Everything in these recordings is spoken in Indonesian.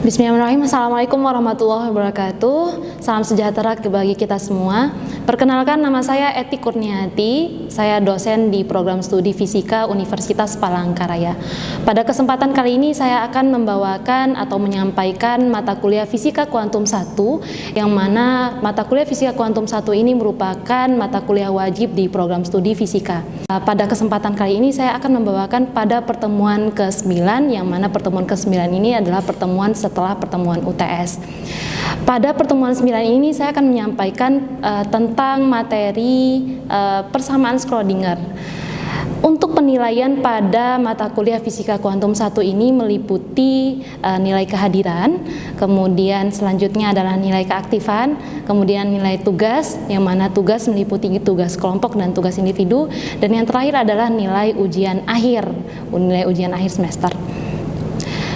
Bismillahirrahmanirrahim. Assalamualaikum warahmatullahi wabarakatuh. Salam sejahtera bagi kita semua. Perkenalkan, nama saya Eti Kurniati. Saya dosen di program studi Fisika Universitas Palangkaraya. Pada kesempatan kali ini saya akan membawakan atau menyampaikan mata kuliah Fisika Kuantum 1, yang mana mata kuliah Fisika Kuantum 1 ini merupakan mata kuliah wajib di program studi Fisika. Pada kesempatan kali ini saya akan membawakan pada pertemuan ke-9, yang mana pertemuan ke-9 ini adalah pertemuan setelah pertemuan UTS. Pada pertemuan 9 ini saya akan menyampaikan tentang materi persamaan Schrödinger. Untuk penilaian pada mata kuliah Fisika Kuantum 1 ini meliputi nilai kehadiran, kemudian selanjutnya adalah nilai keaktifan, kemudian nilai tugas, yang mana tugas meliputi tugas kelompok dan tugas individu, dan yang terakhir adalah nilai ujian akhir semester.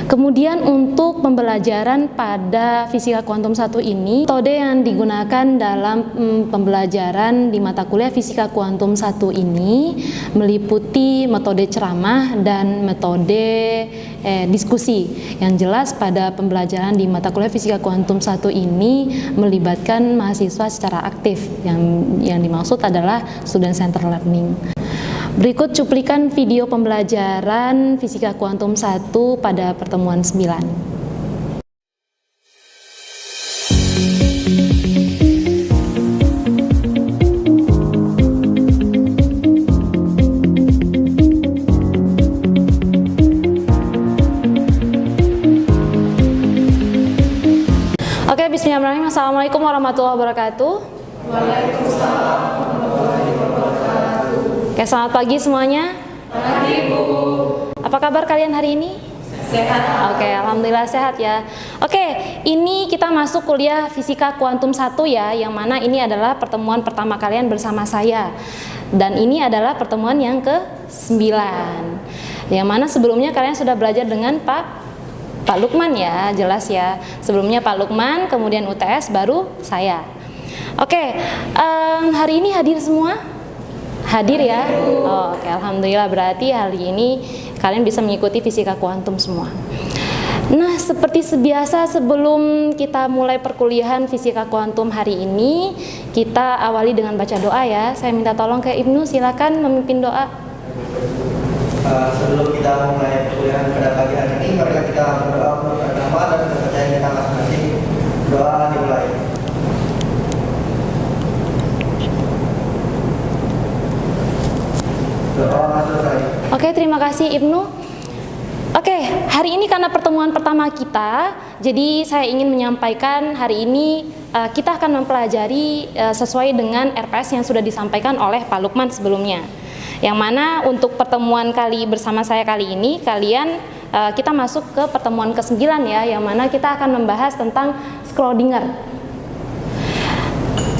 Kemudian untuk pembelajaran pada Fisika Kuantum 1 ini, metode yang digunakan dalam pembelajaran di mata kuliah Fisika Kuantum 1 ini meliputi metode ceramah dan metode diskusi. Yang jelas pada pembelajaran di mata kuliah Fisika Kuantum 1 ini melibatkan mahasiswa secara aktif. Yang dimaksud adalah student centered learning. Berikut cuplikan video pembelajaran Fisika Kuantum 1 pada pertemuan 9. Oke, bismillahirrahmanirrahim. Assalamualaikum warahmatullahi wabarakatuh. Waalaikumsalam warahmatullahi wabarakatuh. Oke, selamat pagi semuanya. Pagi, Bu. Apa kabar kalian hari ini? Sehat. Oke, alhamdulillah sehat ya. Oke, ini kita masuk kuliah Fisika Kuantum 1 ya, yang mana ini adalah pertemuan pertama kalian bersama saya. Dan ini adalah pertemuan yang ke-9. Yang mana sebelumnya kalian sudah belajar dengan Pak Lukman ya, jelas ya. Sebelumnya Pak Lukman, kemudian UTS, baru saya. Oke, hari ini hadir semua? Hadir ya? Oh, oke, alhamdulillah, berarti hari ini kalian bisa mengikuti Fisika Kuantum semua. Nah, seperti sebiasa sebelum kita mulai perkuliahan Fisika Kuantum hari ini, kita awali dengan baca doa ya. Saya minta tolong ke Ibnu, silakan memimpin doa. Sebelum kita mulai perkuliahan pada pagi hari ini, mari kita berdoa untuk agama dan kepercayaan kita masing-masing. Doa dimulai. Oke, terima kasih Ibnu. Oke, hari ini karena pertemuan pertama kita, jadi saya ingin menyampaikan hari ini kita akan mempelajari sesuai dengan RPS yang sudah disampaikan oleh Pak Lukman sebelumnya. Yang mana untuk pertemuan bersama saya kali ini, kita masuk ke pertemuan ke-9 ya, yang mana kita akan membahas tentang Schrödinger.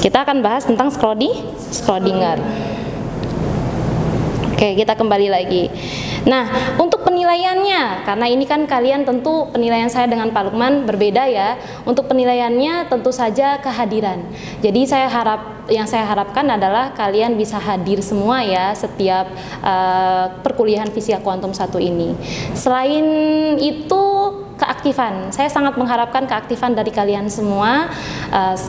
Kita akan bahas tentang Schrödinger. Oke, kita kembali lagi. Nah, untuk penilaiannya, karena ini kan kalian tentu penilaian saya dengan Pak Lukman berbeda ya. Untuk penilaiannya tentu saja kehadiran. Jadi yang saya harapkan adalah kalian bisa hadir semua ya setiap perkuliahan Fisika Kuantum 1 ini. Selain itu, keaktifan. Saya sangat mengharapkan keaktifan dari kalian semua.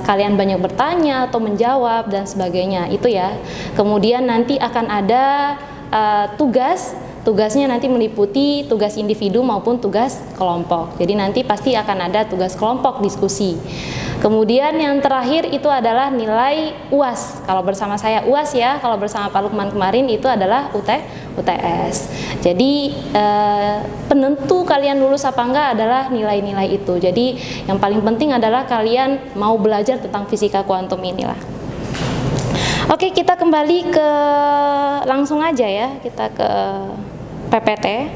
Kalian banyak bertanya atau menjawab dan sebagainya. Itu ya. Kemudian nanti akan ada tugasnya nanti meliputi tugas individu maupun tugas kelompok. Jadi nanti pasti akan ada tugas kelompok diskusi. Kemudian yang terakhir itu adalah nilai UAS. Kalau bersama saya UAS ya, kalau bersama Pak Lukman kemarin itu adalah UTS. Jadi penentu kalian lulus apa enggak adalah nilai-nilai itu. Jadi yang paling penting adalah kalian mau belajar tentang Fisika Kuantum inilah. Oke, kita kembali ke langsung aja ya, kita ke PPT.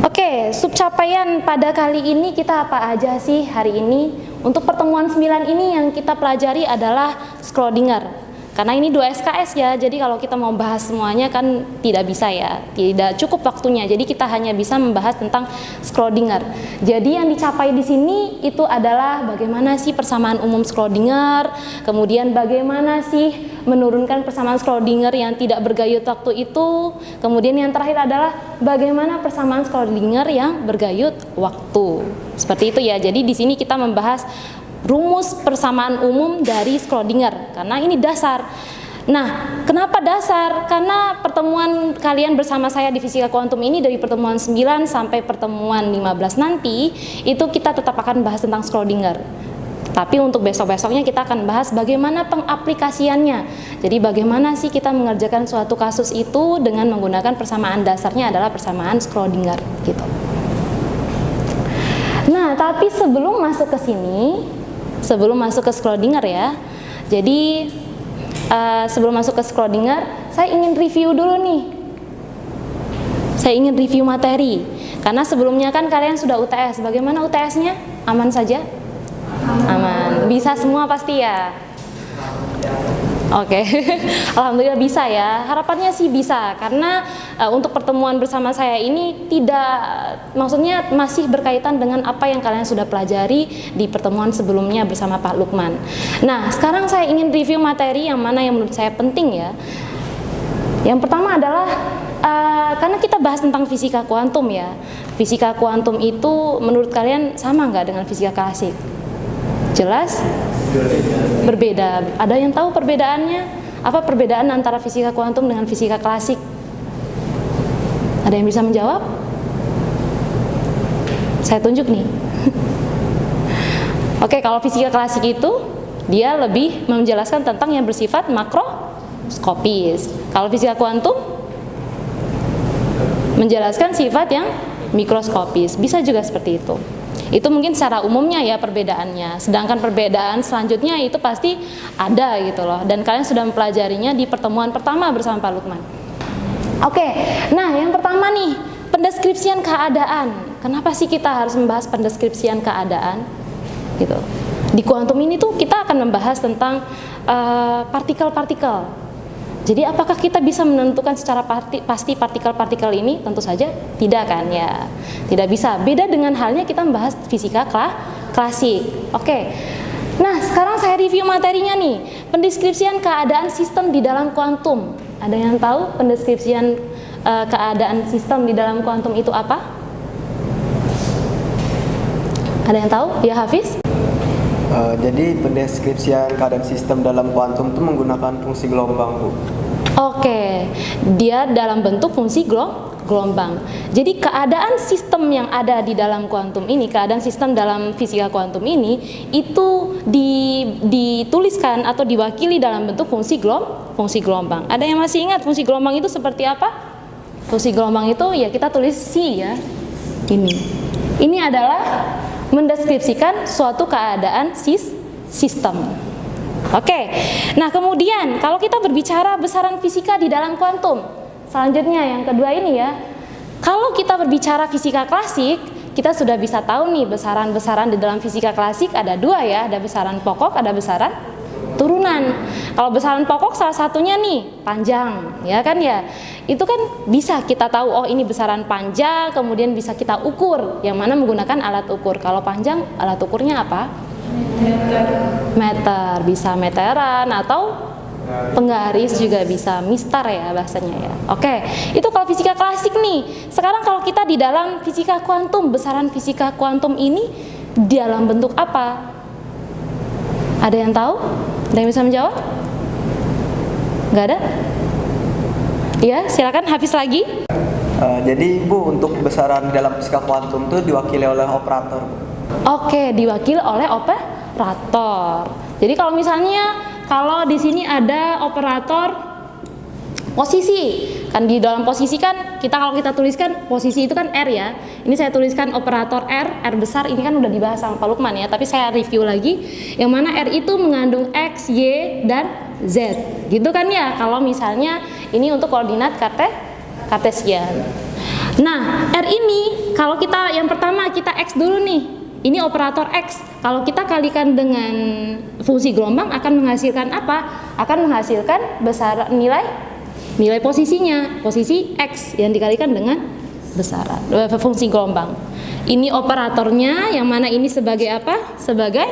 Oke, subcapaian pada kali ini kita apa aja sih hari ini? Untuk pertemuan 9 ini yang kita pelajari adalah Schrödinger. Karena ini 2 SKS ya, jadi kalau kita mau bahas semuanya kan tidak bisa ya, tidak cukup waktunya. Jadi kita hanya bisa membahas tentang Schrödinger. Jadi yang dicapai di sini itu adalah bagaimana sih persamaan umum Schrödinger, kemudian bagaimana sih menurunkan persamaan Schrödinger yang tidak bergayut waktu itu. Kemudian yang terakhir adalah bagaimana persamaan Schrödinger yang bergayut waktu. Seperti itu ya. Jadi di sini kita membahas rumus persamaan umum dari Schrödinger karena ini dasar. Nah, kenapa dasar? Karena pertemuan kalian bersama saya di fisika kuantum ini dari pertemuan 9 sampai pertemuan 15 nanti itu kita tetap akan bahas tentang Schrödinger. Tapi untuk besok-besoknya kita akan bahas bagaimana pengaplikasiannya. Jadi bagaimana sih kita mengerjakan suatu kasus itu dengan menggunakan persamaan dasarnya adalah persamaan Schrödinger gitu. Nah, tapi sebelum masuk ke sini, sebelum masuk ke Schrödinger ya. Jadi sebelum masuk ke Schrödinger, saya ingin review dulu nih. Saya ingin review materi. Karena sebelumnya kan kalian sudah UTS. Bagaimana UTS-nya? Aman saja? Aman. Bisa semua pasti ya? Oke. Alhamdulillah bisa ya. Harapannya sih bisa. Karena untuk pertemuan bersama saya ini tidak, maksudnya masih berkaitan dengan apa yang kalian sudah pelajari di pertemuan sebelumnya bersama Pak Lukman. Nah, sekarang saya ingin review materi yang mana yang menurut saya penting ya. Yang pertama adalah karena kita bahas tentang fisika kuantum ya. Fisika kuantum itu menurut kalian sama nggak dengan fisika klasik? Jelas? Berbeda. Ada yang tahu perbedaannya? Apa perbedaan antara fisika kuantum dengan fisika klasik? Ada yang bisa menjawab? Saya tunjuk nih. Oke, kalau fisika klasik itu dia lebih menjelaskan tentang yang bersifat makroskopis. Kalau fisika kuantum menjelaskan sifat yang mikroskopis. Bisa juga seperti itu. Itu mungkin secara umumnya ya perbedaannya. Sedangkan perbedaan selanjutnya itu pasti ada gitu loh. Dan kalian sudah mempelajarinya di pertemuan pertama bersama Pak Lukman. Oke, nah yang pertama nih, pendeskripsian keadaan. Kenapa sih kita harus membahas pendeskripsian keadaan? Gitu. Di kuantum ini tuh kita akan membahas tentang partikel-partikel. Jadi apakah kita bisa menentukan secara pasti partikel-partikel ini? Tentu saja tidak kan ya. Tidak bisa. Beda dengan halnya kita membahas fisika klasik. Oke. Nah, sekarang saya review materinya nih. Pendeskripsian keadaan sistem di dalam kuantum. Ada yang tahu pendeskripsian keadaan sistem di dalam kuantum itu apa? Ada yang tahu? Ya, Hafiz? Jadi pendeskripsian keadaan sistem dalam kuantum itu menggunakan fungsi gelombang, Bu. Oke, dia dalam bentuk fungsi gelombang. Jadi keadaan sistem yang ada di dalam kuantum ini, keadaan sistem dalam fisika kuantum ini, itu dituliskan atau diwakili dalam bentuk fungsi gelombang. Ada yang masih ingat fungsi gelombang itu seperti apa? Fungsi gelombang itu ya kita tulis C ya. Ini adalah mendeskripsikan suatu keadaan sistem. Oke, nah kemudian kalau kita berbicara besaran fisika di dalam kuantum, selanjutnya yang kedua ini ya, kalau kita berbicara fisika klasik, kita sudah bisa tahu nih besaran-besaran di dalam fisika klasik ada dua ya, ada besaran pokok, ada besaran turunan. Kalau besaran pokok salah satunya nih panjang, ya kan ya, itu kan bisa kita tahu oh ini besaran panjang, kemudian bisa kita ukur, yang mana menggunakan alat ukur. Kalau panjang alat ukurnya apa? Meter, bisa meteran atau penggaris juga bisa, mistar ya bahasanya ya. Oke, itu kalau fisika klasik nih. Sekarang kalau kita di dalam fisika kuantum, besaran fisika kuantum ini dalam bentuk apa? Ada yang tahu? Ada yang bisa menjawab? Nggak ada? Ya, silakan Hafiz lagi. Jadi Bu, untuk besaran dalam fisika kuantum itu diwakili oleh operator. Oke, diwakili oleh operator. Jadi kalau misalnya kalau di sini ada operator posisi, kan di dalam posisi kan kalau kita tuliskan posisi itu kan R ya. Ini saya tuliskan operator R besar, ini kan udah dibahas sama Pak Lukman ya, tapi saya review lagi. Yang mana R itu mengandung X, Y, dan Z. Gitu kan ya, kalau misalnya ini untuk koordinat kartesian. Nah, R ini kalau kita yang pertama kita X dulu nih. Ini operator X. Kalau kita kalikan dengan fungsi gelombang akan menghasilkan apa? Akan menghasilkan besaran nilai posisinya, posisi X yang dikalikan dengan besaran fungsi gelombang. Ini operatornya, yang mana ini sebagai apa? Sebagai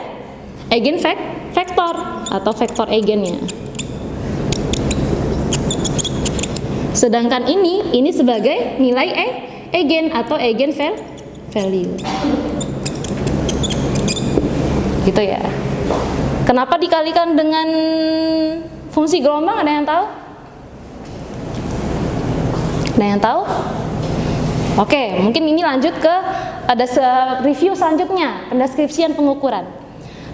eigenvektor atau vektor eigennya. Sedangkan ini sebagai nilai eigen atau eigen value. Gitu ya. Kenapa dikalikan dengan fungsi gelombang? Ada yang tahu? Ada yang tahu? Oke, mungkin ini lanjut ke ada review selanjutnya, pendeskripsian pengukuran.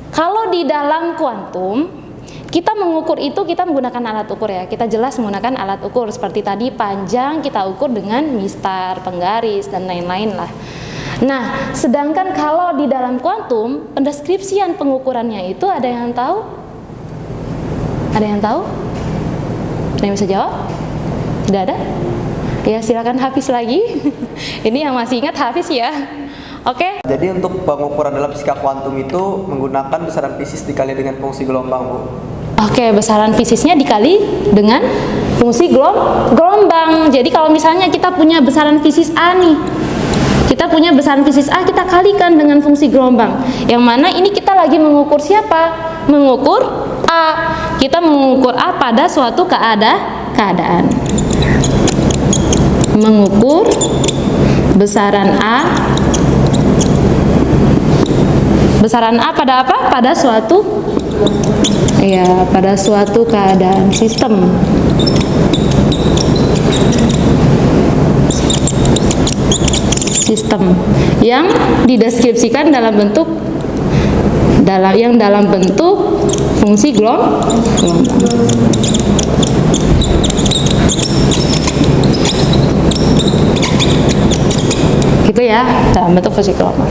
Kalau di dalam kuantum, kita mengukur itu kita menggunakan alat ukur ya. Kita jelas menggunakan alat ukur seperti tadi panjang kita ukur dengan mistar, penggaris dan lain-lain lah. Nah, sedangkan kalau di dalam kuantum, pendeskripsian pengukurannya itu ada yang tahu? Ada yang tahu? Ada yang bisa jawab? Tidak ada? Ya silakan Hafiz lagi. Ini yang masih ingat Hafiz ya. Oke. Jadi untuk pengukuran dalam fisika kuantum itu menggunakan besaran fisis dikali dengan fungsi gelombang, Bu. Oke, besaran fisisnya dikali dengan fungsi gelombang. Jadi kalau misalnya kita punya besaran fisis A nih, kita punya besaran fisis A, kita kalikan dengan fungsi gelombang. Yang mana ini kita lagi mengukur siapa? Mengukur A. Kita mengukur A pada suatu keadaan. Mengukur besaran A. Besaran A pada apa? Pada suatu keadaan sistem. Sistem yang dideskripsikan dalam bentuk fungsi gelombang. Gitu ya, dalam bentuk fungsi gelombang.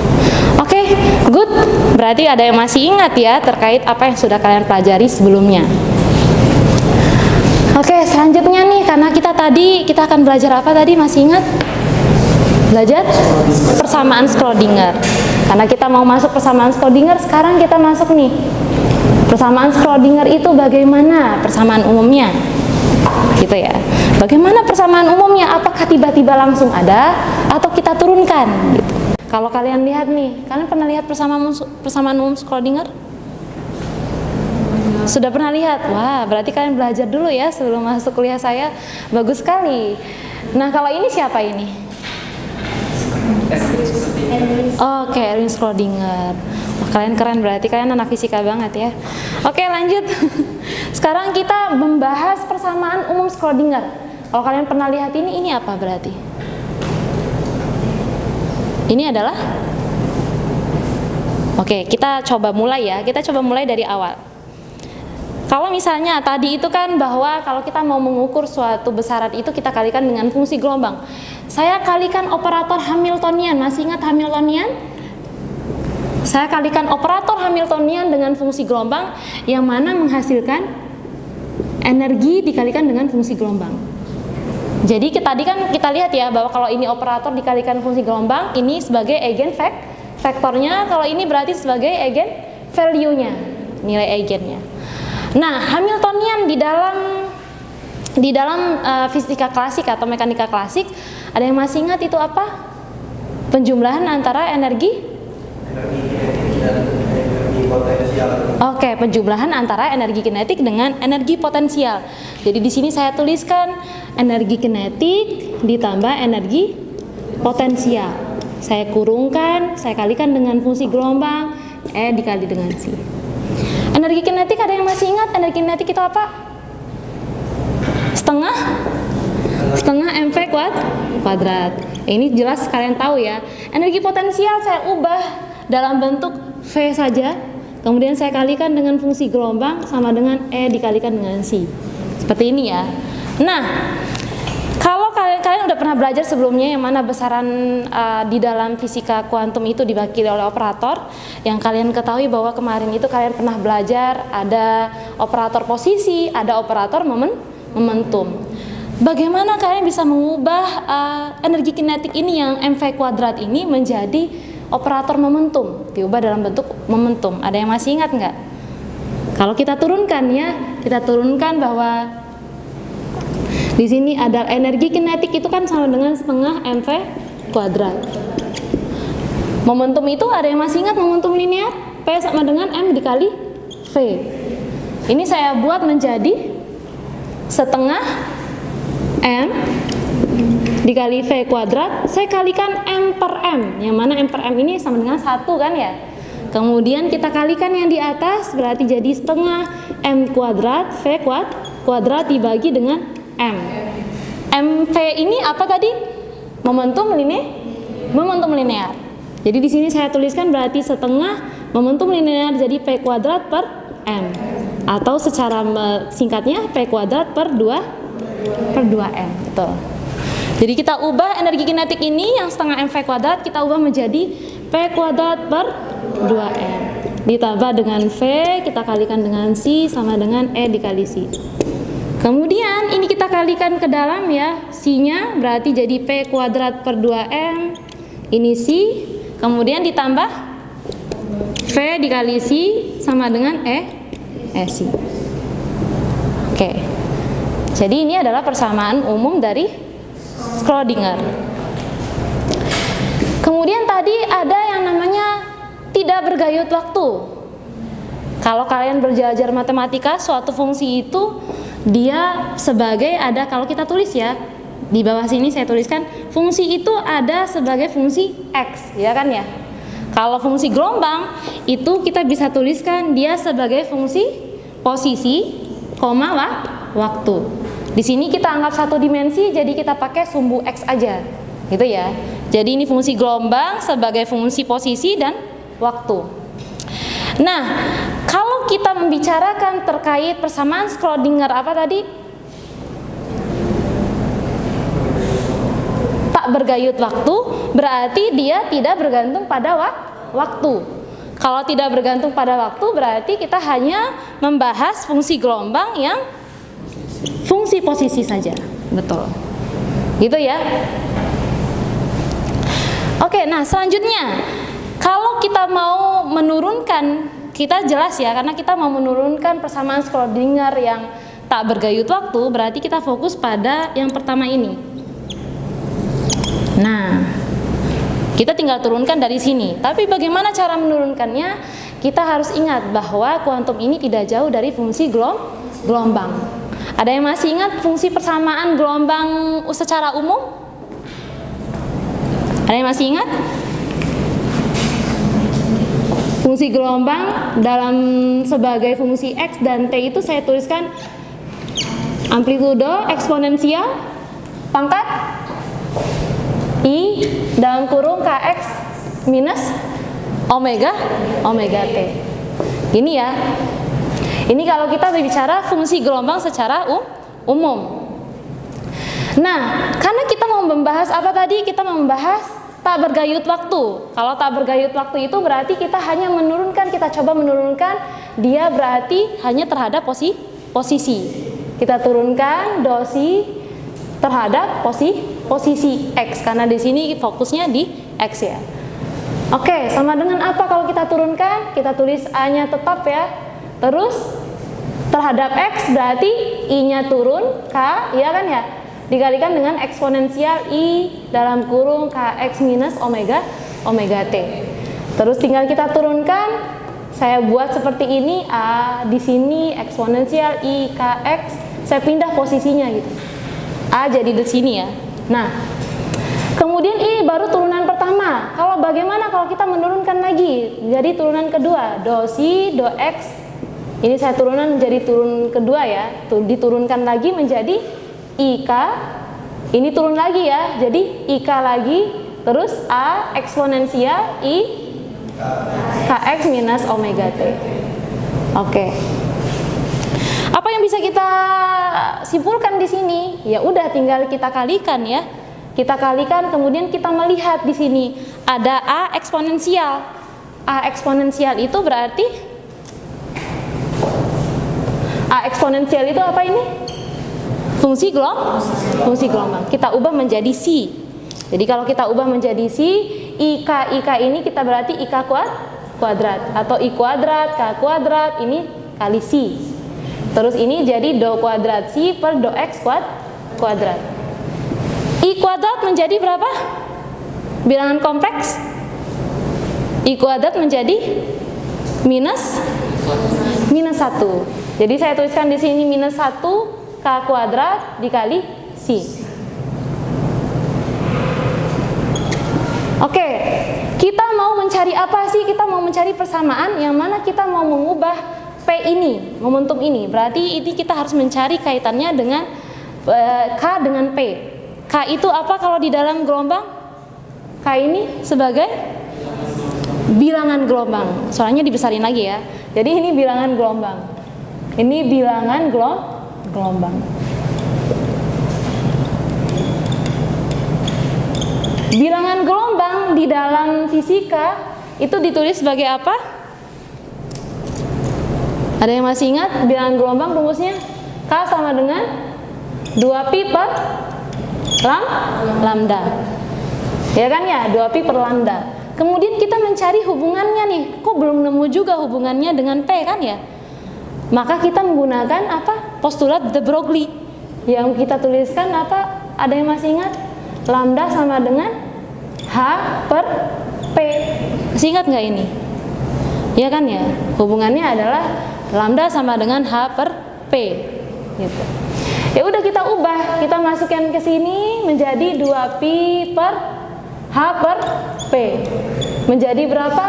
Oke, good. Berarti ada yang masih ingat ya terkait apa yang sudah kalian pelajari sebelumnya. Oke, selanjutnya nih, karena kita akan belajar apa tadi, masih ingat? Belajar persamaan Schrödinger. Karena kita mau masuk persamaan Schrödinger, sekarang kita masuk nih. Persamaan Schrödinger itu bagaimana persamaan umumnya? Gitu ya. Bagaimana persamaan umumnya? Apakah tiba-tiba langsung ada atau kita turunkan? Gitu. Kalau kalian lihat nih, kalian pernah lihat persamaan umum Schrödinger? Sudah pernah lihat? Wah, berarti kalian belajar dulu ya sebelum masuk kuliah saya. Bagus sekali. Nah, kalau ini siapa ini? Oke, Erwin Schrödinger. Wah, kalian keren, berarti kalian anak fisika banget ya. Oke, lanjut. Sekarang kita membahas persamaan umum Schrödinger. Kalau kalian pernah lihat ini apa berarti? Ini adalah? Oke, kita coba mulai ya. Kita coba mulai dari awal. Kalau misalnya tadi itu kan bahwa kalau kita mau mengukur suatu besaran itu kita kalikan dengan fungsi gelombang. Saya kalikan operator Hamiltonian. Masih ingat Hamiltonian? Saya kalikan operator Hamiltonian dengan fungsi gelombang yang mana menghasilkan energi dikalikan dengan fungsi gelombang. Jadi tadi kan kita lihat ya bahwa kalau ini operator dikalikan fungsi gelombang, ini sebagai eigen vektornya, kalau ini berarti sebagai eigen value-nya, nilai eigennya. Nah, Hamiltonian di dalam fisika klasik atau mekanika klasik, ada yang masih ingat itu apa? Penjumlahan antara energi potensial. Oke, penjumlahan antara energi kinetik dengan energi potensial. Jadi di sini saya tuliskan energi kinetik ditambah energi potensial. Saya kurungkan, saya kalikan dengan fungsi gelombang, E dikali dengan C. Energi kinetik ada yang masih ingat? Energi kinetik itu apa? Setengah mv kuadrat. Ini jelas kalian tahu ya. Energi potensial saya ubah dalam bentuk V saja, kemudian saya kalikan dengan fungsi gelombang sama dengan E dikalikan dengan C. Seperti ini ya. Nah, kalau kalian udah pernah belajar sebelumnya yang mana besaran di dalam fisika kuantum itu dibagi oleh operator, yang kalian ketahui bahwa kemarin itu kalian pernah belajar ada operator posisi, ada operator momentum. Bagaimana kalian bisa mengubah energi kinetik ini yang mv kuadrat ini menjadi operator momentum, diubah dalam bentuk momentum? Ada yang masih ingat nggak? Kalau kita turunkan ya, kita turunkan bahwa di sini ada energi kinetik itu kan sama dengan setengah mv kuadrat. Momentum itu ada yang masih ingat momentum linear? P sama dengan M dikali V. Ini saya buat menjadi setengah M dikali V kuadrat, saya kalikan M per M, yang mana M per M ini sama dengan 1 kan ya. Kemudian kita kalikan yang di atas, berarti jadi setengah M kuadrat V kuadrat dibagi dengan M. MV ini apa tadi? Momentum linear. Jadi di sini saya tuliskan berarti setengah momentum linear jadi P kuadrat per M. Atau secara singkatnya P kuadrat per 2M. Betul. Jadi kita ubah energi kinetik ini yang setengah MV kuadrat kita ubah menjadi P kuadrat per 2M. Ditambah dengan V, kita kalikan dengan C sama dengan E dikali C. Kemudian ini kita kalikan ke dalam ya. C-nya berarti jadi P kuadrat per 2M. Ini C. Kemudian ditambah V dikali C sama dengan C. Oke. Jadi ini adalah persamaan umum dari Schrödinger. Kemudian tadi ada yang namanya tidak bergayut waktu. Kalau kalian belajar matematika, suatu fungsi itu dia sebagai ada, kalau kita tulis ya, di bawah sini saya tuliskan fungsi itu ada sebagai fungsi X, ya kan ya. Kalau fungsi gelombang itu kita bisa tuliskan dia sebagai fungsi posisi, waktu. Di sini kita anggap satu dimensi, jadi kita pakai sumbu X aja, gitu ya. Jadi ini fungsi gelombang sebagai fungsi posisi dan waktu. Nah, kalau kita membicarakan terkait persamaan Schrödinger apa tadi? Tak bergayut waktu, berarti dia tidak bergantung pada waktu. Kalau tidak bergantung pada waktu, berarti kita hanya membahas fungsi gelombang yang fungsi posisi saja. Betul. Gitu ya. Oke, nah selanjutnya kalau kita mau menurunkan, kita jelas ya, karena kita mau menurunkan persamaan Schrödinger yang tak bergayut waktu, berarti kita fokus pada yang pertama ini. Nah, kita tinggal turunkan dari sini. Tapi bagaimana cara menurunkannya? Kita harus ingat bahwa kuantum ini tidak jauh dari fungsi gelombang. Ada yang masih ingat fungsi persamaan gelombang secara umum? Ada yang masih ingat? Fungsi gelombang dalam sebagai fungsi X dan T itu saya tuliskan amplitudo eksponensial pangkat I dalam kurung Kx minus omega T. Ini ya. Ini kalau kita berbicara fungsi gelombang secara umum. Nah, karena kita mau membahas apa tadi? Kita mau membahas tak bergayut waktu. Kalau tak bergayut waktu itu berarti kita hanya menurunkan, kita coba menurunkan, dia berarti hanya terhadap posisi. Kita turunkan dosi terhadap posisi X, karena di sini fokusnya di X ya. Oke, sama dengan apa kalau kita turunkan? Kita tulis A-nya tetap ya. Terus terhadap X berarti I-nya turun, K, ya kan ya? Dikalikan dengan eksponensial I dalam kurung Kx minus omega T. Terus tinggal kita turunkan, saya buat seperti ini, A di sini eksponensial I Kx, saya pindah posisinya gitu. A jadi di sini ya. Nah, kemudian I baru turunan pertama. Kalau bagaimana kalau kita menurunkan lagi? Jadi turunan kedua, do si, do x. Ini saya turunan menjadi turun kedua ya. Diturunkan lagi menjadi IK. Ini turun lagi ya. Jadi IK lagi. Terus A eksponensial I Kx minus omega T. Oke. Apa yang bisa kita simpulkan di sini? Ya udah tinggal kita kalikan ya. Kita kalikan kemudian kita melihat di sini ada A eksponensial. A eksponensial itu berarti A eksponensial itu apa ini? Fungsi gelombang. Kita ubah menjadi C. Jadi kalau kita ubah menjadi C, IK ini kita berarti IK kuadrat atau I kuadrat, K kuadrat, ini kali C. Terus ini jadi do kuadrat C per do X kuadrat. I kuadrat menjadi berapa? Bilangan kompleks. I kuadrat menjadi minus 1. Jadi saya tuliskan di sini minus 1 K kuadrat dikali C. mencari apa sih? Kita mau mencari persamaan yang mana kita mau mengubah P ini, momentum ini. Berarti ini kita harus mencari kaitannya dengan K dengan P. K itu apa kalau di dalam gelombang? K ini sebagai bilangan gelombang. Soalnya dibesarin lagi ya. Jadi ini bilangan gelombang. Ini bilangan gelombang. Bilangan gelombang di dalam fisika itu ditulis sebagai apa? Ada yang masih ingat bilangan gelombang rumusnya? K sama dengan 2pi per lambda. Ya kan ya, 2pi per lambda. Kemudian kita mencari hubungannya nih. Kok belum nemu juga hubungannya dengan P kan ya? Maka kita menggunakan apa? Postulat de Broglie. Yang kita tuliskan apa? Ada yang masih ingat? Lambda sama dengan H per P. Masih ingat nggak ini? Ya kan ya? Hubungannya adalah lambda sama dengan H per P. Gitu. Ya udah kita ubah, kita masukkan ke sini menjadi 2pi per H per P. Menjadi berapa?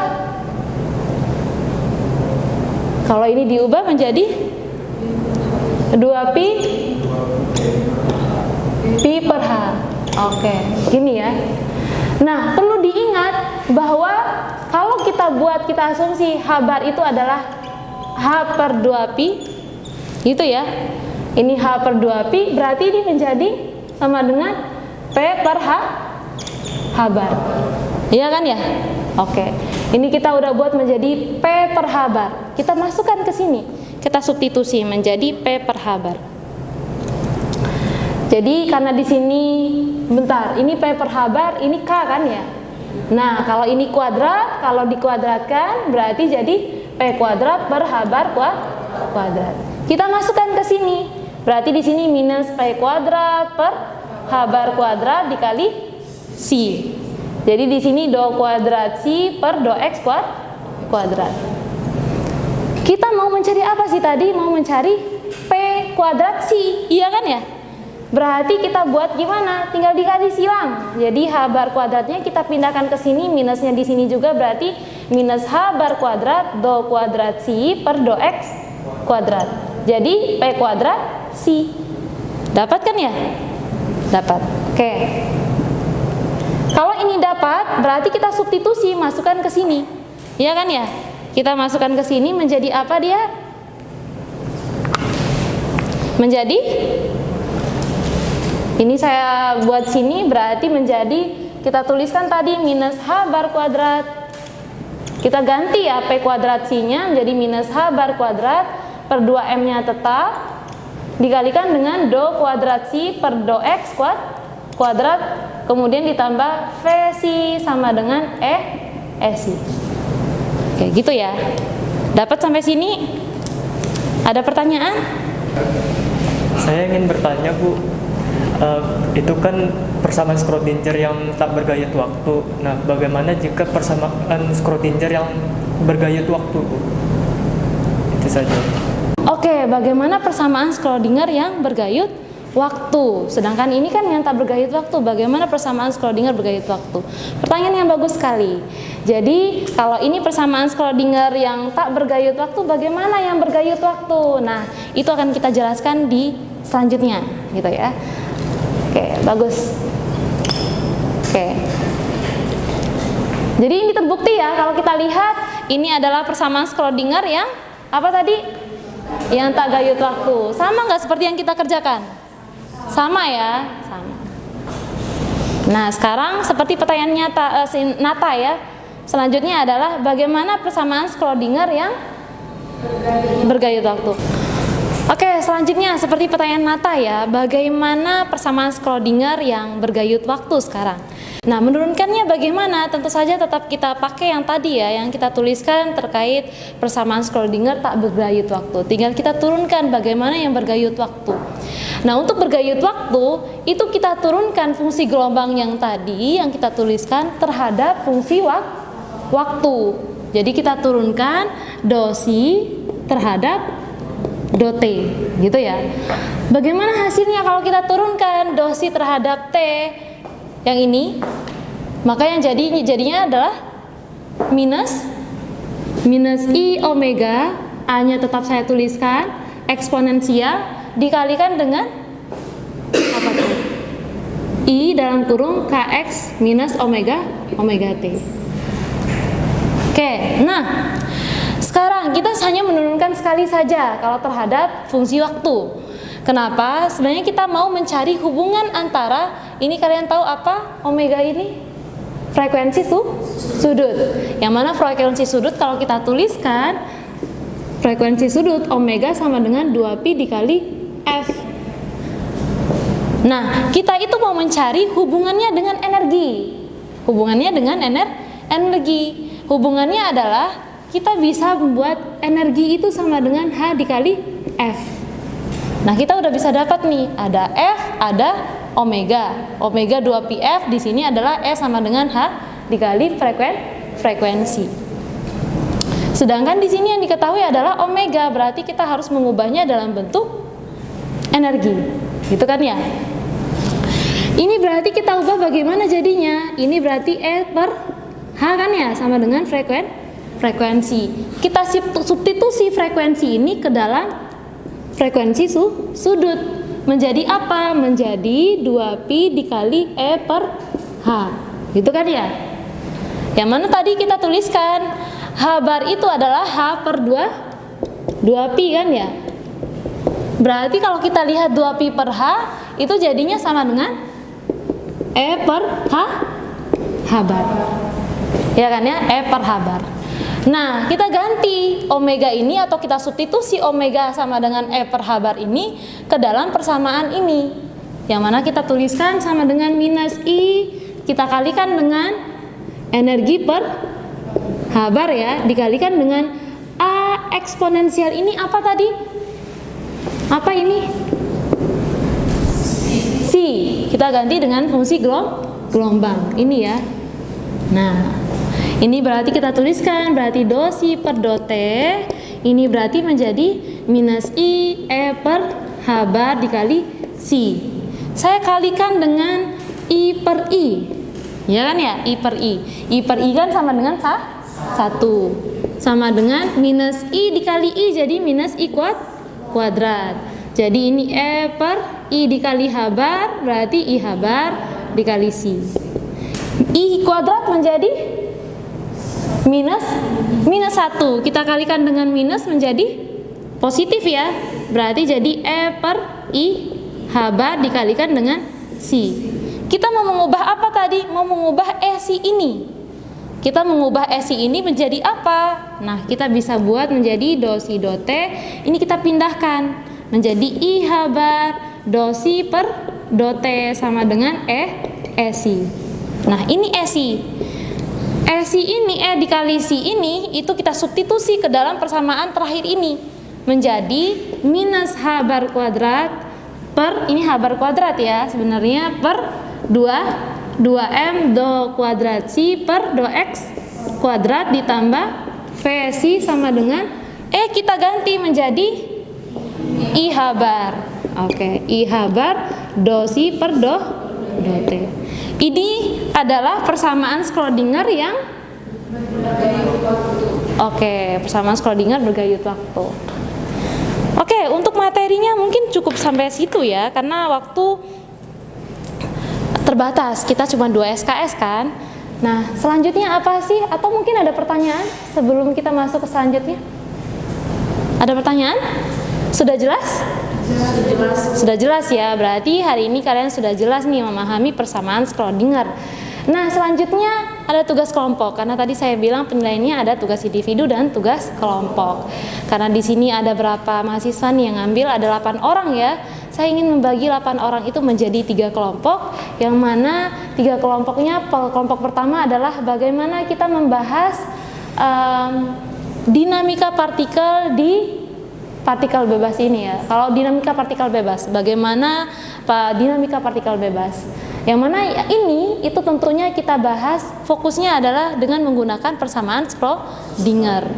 Kalau ini diubah menjadi 2pi pi per H. Oke, gini ya. Nah, perlu diingat bahwa kalau kita asumsi H bar itu adalah H per 2pi, gitu ya. Ini H per 2pi, berarti ini menjadi sama dengan P per H bar. Iya kan ya? Oke. Ini kita udah buat menjadi P per H bar. Kita masukkan ke sini. Kita substitusi menjadi P per H bar. Jadi karena di sini bentar, ini P per H bar, ini K kan ya? Nah, kalau ini kuadrat, kalau dikuadratkan berarti jadi P kuadrat per H bar kuadrat. Kita masukkan ke sini. Berarti di sini minus P kuadrat per H bar kuadrat dikali C. Jadi di sini do kuadrat C per do X kuadrat. Kita mau mencari apa sih tadi? Mau mencari P kuadrat C, iya kan ya? Berarti kita buat gimana? Tinggal dikali silang. Jadi H bar kuadratnya kita pindahkan ke sini, minusnya di sini juga berarti minus H bar kuadrat do kuadrat C per do X kuadrat. Jadi P kuadrat C. Dapat kan ya? Dapat. Oke. Kalau ini dapat, berarti kita substitusi, masukkan ke sini. Iya kan ya? Kita masukkan ke sini menjadi apa dia? Menjadi, ini saya buat sini berarti menjadi, kita tuliskan tadi minus H bar kuadrat. Kita ganti ya P kuadrat C-nya menjadi minus H bar kuadrat per 2M-nya tetap dikalikan dengan do kuadrat C per do X kuadrat, kemudian ditambah VC sama dengan EC. Oke, gitu ya. Dapat sampai sini? Ada pertanyaan? Saya ingin bertanya, Bu. Itu kan persamaan Schrödinger yang tak bergayut waktu. Nah, bagaimana jika persamaan Schrödinger yang bergayut waktu, Bu? Itu saja. Oke, bagaimana persamaan Schrödinger yang bergayut waktu? Sedangkan ini kan yang tak bergayut waktu. Bagaimana persamaan Schrödinger bergayut waktu? Pertanyaan yang bagus sekali. Jadi, kalau ini persamaan Schrödinger yang tak bergayut waktu, bagaimana yang bergayut waktu? Nah, itu akan kita jelaskan di selanjutnya, gitu ya. Oke, bagus. Oke. Jadi ini terbukti ya, kalau kita lihat ini adalah persamaan Schrödinger yang apa tadi? Yang tak gayut waktu. Sama nggak seperti yang kita kerjakan? Sama ya, sama. Nah, sekarang seperti pertanyaannya Nata ya. Selanjutnya adalah bagaimana persamaan Schrödinger yang bergayut waktu. Oke, selanjutnya seperti pertanyaan Nata ya, bagaimana persamaan Schrödinger yang bergayut waktu sekarang? Nah, menurunkannya bagaimana? Tentu saja tetap kita pakai yang tadi ya, yang kita tuliskan terkait persamaan Schrödinger tak bergayut waktu. Tinggal kita turunkan bagaimana yang bergayut waktu. Nah, untuk bergayut waktu, itu kita turunkan fungsi gelombang yang tadi, yang kita tuliskan terhadap fungsi waktu. Jadi kita turunkan do C terhadap do T, gitu ya. Bagaimana hasilnya kalau kita turunkan do C terhadap T yang ini? Maka yang jadinya adalah minus I omega, A-nya tetap saya tuliskan, eksponensial dikalikan dengan apa tuh? I dalam kurung Kx minus omega T. Oke, nah sekarang kita hanya menurunkan sekali saja kalau terhadap fungsi waktu. Kenapa? Sebenarnya kita mau mencari hubungan antara, ini kalian tahu apa omega ini? Frekuensi sudut. Yang mana frekuensi sudut kalau kita tuliskan, frekuensi sudut omega sama dengan 2pi dikali F. Nah, kita itu mau mencari hubungannya dengan energi. Hubungannya dengan energi. Hubungannya adalah kita bisa membuat energi itu sama dengan H dikali F. Nah, kita udah bisa dapat nih, ada F, ada omega. Omega 2πf di sini adalah E sama dengan H dikali frekuensi. Sedangkan di sini yang diketahui adalah omega, berarti kita harus mengubahnya dalam bentuk energi. Gitu kan ya? Ini berarti kita ubah bagaimana jadinya? Ini berarti E per H kan ya, sama dengan frekuensi. Kita substitusi frekuensi ini ke dalam frekuensi sudut. Menjadi apa? Menjadi 2pi dikali E per H. Gitu kan ya? Yang mana tadi kita tuliskan H bar itu adalah H per 2pi kan ya? Berarti kalau kita lihat 2pi per H itu jadinya sama dengan E per H bar. Ya kan ya? E per H bar. Nah, kita ganti omega ini atau kita substitusi omega sama dengan E per H bar ini ke dalam persamaan ini. Yang mana kita tuliskan sama dengan minus I, kita kalikan dengan energi per H bar ya, dikalikan dengan A eksponensial ini apa tadi? Apa ini? C. Kita ganti dengan fungsi gelombang. Ini ya. Nah, ini berarti kita tuliskan berarti do si per do t. Ini berarti menjadi minus I E per H bar dikali C. Saya kalikan dengan I per I. Ya kan ya? I per I. I per I kan sama dengan 1. Sama dengan minus I dikali I jadi minus I kuadrat. Jadi ini E per I dikali H bar berarti I H bar dikali C. I kuadrat menjadi minus 1. Kita kalikan dengan minus menjadi positif ya. Berarti jadi E per I H bar dikalikan dengan C. Kita mau mengubah apa tadi? Mau mengubah EC ini. Kita mengubah EC ini menjadi apa? Nah, kita bisa buat menjadi do si do t. Ini kita pindahkan menjadi I H bar do si per do t sama dengan EC. Nah, ini EC. EC ini, E dikali C ini, itu kita substitusi ke dalam persamaan terakhir ini. Menjadi minus H bar kuadrat per, ini H bar kuadrat ya, sebenarnya per 2M do kuadrat C per do X kuadrat ditambah VC sama dengan E kita ganti menjadi I H bar. Oke, I H bar do C per do T. Ini adalah persamaan Schrödinger yang persamaan Schrödinger bergayut waktu. Oke, untuk materinya mungkin cukup sampai situ ya, karena waktu terbatas. Kita cuma 2 SKS kan. Nah, selanjutnya apa sih? Atau mungkin ada pertanyaan sebelum kita masuk ke selanjutnya? Ada pertanyaan? Sudah jelas? Sudah jelas ya, berarti hari ini kalian sudah jelas nih memahami persamaan Schrödinger. Nah, selanjutnya ada tugas kelompok. Karena tadi saya bilang penilaiannya ada tugas individu dan tugas kelompok. Karena di sini ada berapa mahasiswa nih yang ngambil? Ada 8 orang ya. Saya ingin membagi 8 orang itu menjadi 3 kelompok. Yang mana 3 kelompoknya, kelompok pertama adalah bagaimana kita membahas dinamika partikel di partikel bebas ini ya. Kalau dinamika partikel bebas, bagaimana dinamika partikel bebas? Yang mana ini itu tentunya kita bahas fokusnya adalah dengan menggunakan persamaan Schrödinger.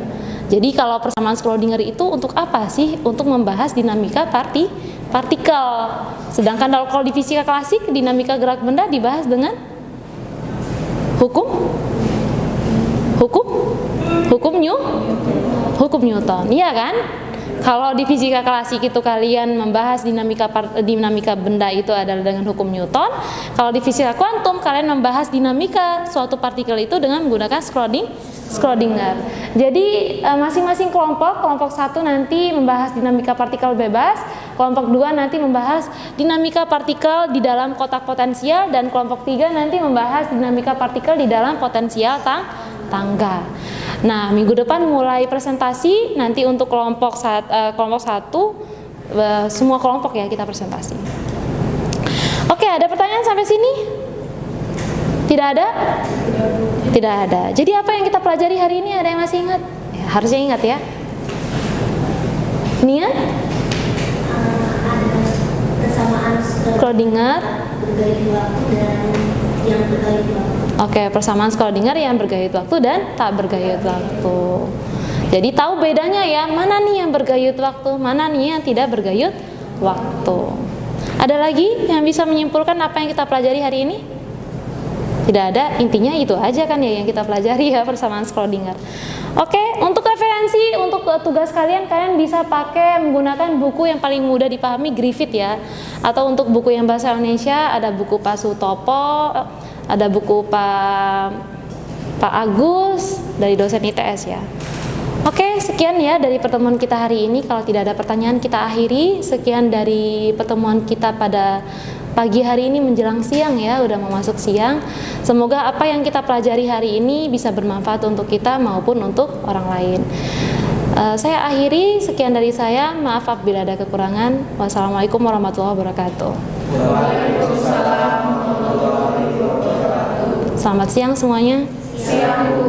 Jadi kalau persamaan Schrödinger itu untuk apa sih? Untuk membahas dinamika partikel. Sedangkan kalau di fisika klasik dinamika gerak benda dibahas dengan hukum Hukum Newton, iya kan? Kalau di fisika klasik itu kalian membahas dinamika benda itu adalah dengan hukum Newton. Kalau di fisika kuantum kalian membahas dinamika suatu partikel itu dengan menggunakan Schrödinger. Jadi masing-masing kelompok 1 nanti membahas dinamika partikel bebas, kelompok 2 nanti membahas dinamika partikel di dalam kotak potensial, dan kelompok 3 nanti membahas dinamika partikel di dalam potensial tangga. Nah, minggu depan mulai presentasi, nanti untuk kelompok 1 semua kelompok ya kita presentasi. Oke, ada pertanyaan sampai sini? Tidak ada? Tidak ada. Jadi apa yang kita pelajari hari ini, ada yang masih ingat? Ya, harusnya ingat ya. Nia? Ada kesamaan Schrödinger bergaya waktu dan yang bergaya waktu. Oke, persamaan Schrödinger yang bergayut waktu dan tak bergayut waktu. Jadi tahu bedanya ya, mana nih yang bergayut waktu, mana nih yang tidak bergayut waktu. Ada lagi yang bisa menyimpulkan apa yang kita pelajari hari ini? Tidak ada, intinya itu aja kan ya yang kita pelajari ya, persamaan Schrödinger. Oke, untuk referensi, untuk tugas kalian bisa pakai menggunakan buku yang paling mudah dipahami, Griffith ya. Atau untuk buku yang bahasa Indonesia ada buku Pak Sutopo, ada buku Pak Agus dari dosen ITS ya. Oke, sekian ya dari pertemuan kita hari ini. Kalau tidak ada pertanyaan kita akhiri. Sekian dari pertemuan kita pada pagi hari ini menjelang siang ya, udah mau masuk siang. Semoga apa yang kita pelajari hari ini bisa bermanfaat untuk kita maupun untuk orang lain. Saya akhiri, sekian dari saya. Maaf apabila ada kekurangan. Wassalamualaikum warahmatullahi wabarakatuh. Waalaikumsalam warahmatullahi wabarakatuh. Selamat siang semuanya. Siang, Bu.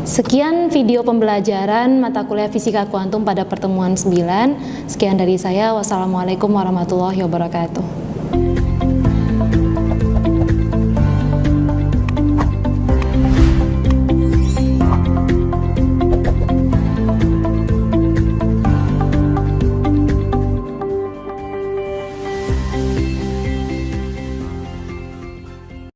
Sekian video pembelajaran mata kuliah Fisika Kuantum pada pertemuan 9. Sekian dari saya. Wassalamualaikum warahmatullahi wabarakatuh.